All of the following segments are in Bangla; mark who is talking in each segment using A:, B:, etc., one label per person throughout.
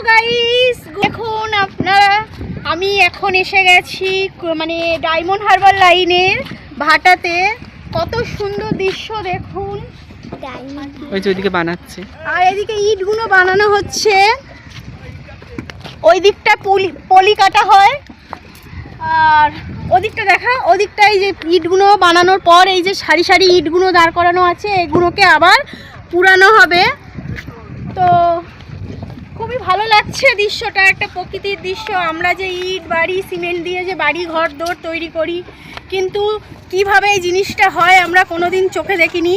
A: গাইস, দেখুন আপনারা, আমি এখন এসে গেছি মানে ডায়মন্ড হারবার লাইনের ভাটাতে। কত সুন্দর দৃশ্য দেখুন।
B: ওই যে ওইদিকে বানাচ্ছে,
A: আর এদিকে ইটগুলো বানানো হচ্ছে। ওই দিকটা পলি কাটা হয়, আর ওদিকটা দেখা, ওদিকটাই যে ইটগুলো বানানোর পর এই যে সারি সারি ইটগুলো দাঁড় করানো আছে, এগুলোকে আবার পুরানো হবে। তো খুবই ভালো লাগছে দৃশ্যটা, একটা প্রকৃতির দৃশ্য। আমরা যে ইট বাড়ি সিমেন্ট দিয়ে যে বাড়ি ঘর দৌড় তৈরি করি, কিন্তু কিভাবে এই জিনিসটা হয় আমরা কোনোদিন চোখে দেখিনি।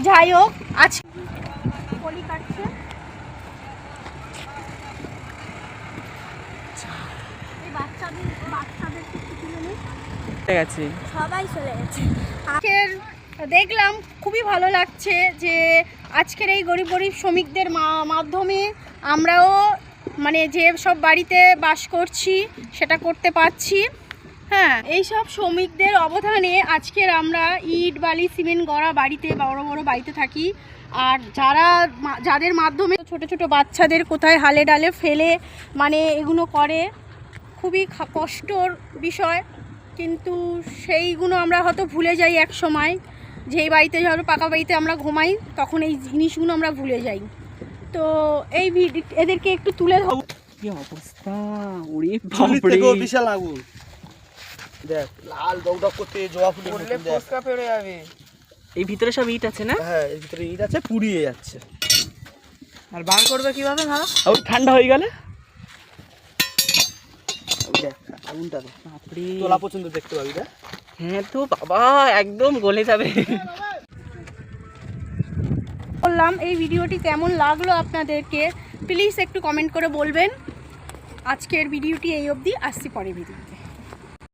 A: যাই হোক, আজ পলি কাটছে। এই বাচ্চাদেরকে তুলে নিই,
B: ঠিক আছে,
A: সবাই চলে গেছে। আজকের দেখলাম খুবই ভালো লাগছে যে আজকের এই গরিব গরিব শ্রমিকদের মাধ্যমে আমরাও মানে যে সব বাড়িতে বাস করছি সেটা করতে পারছি। হ্যাঁ, এই সব শ্রমিকদের অবদানে আজকের আমরা ইট বালি সিমেন্ট গড়া বাড়িতে, বড় বড় বাড়িতে থাকি। আর যাদের মাধ্যমে ছোট ছোট বাচ্চাদের কোথায় হালে ডালে ফেলে মানে এগুলো করে, খুবই কষ্টর বিষয়। কিন্তু সেইগুলো আমরা হয়তো ভুলে যাই এক সময়, যেই বাড়িতে ধরো পাকা বাড়িতে আমরা ঘুমাই, তখন এই জিনিসগুলো আমরা ভুলে যাই। তো এই এদেরকে একটু তুলে ধরো।
B: কি অবস্থা, ওরে বাপরে,
C: বিশাল আগুন দেখ, লাল দগদগ করতে জবা ফুল
B: পড়লে ফসকা পড়ে যাবে। এই ভিতরে সব ইট আছে না?
C: হ্যাঁ, এর ভিতরে ইট আছে, পুড়িয়ে যাচ্ছে।
B: আর বার করবে কিভাবে ভালো?
C: আর ঠান্ডা হয়ে গেলে দেখ আগুনটা দেখ,
B: বাপরে,
C: তোলা পর্যন্ত দেখতে পাবি। দেখ,
B: হ্যাঁ তো বাবা, একদম গলে যাবে।
A: বললাম এই ভিডিওটি কেমন লাগলো আপনাদেরকে, প্লিজ একটু কমেন্ট করে বলবেন। আজকের ভিডিওটি এই অবধি, আসছি পরের ভিডিওতে।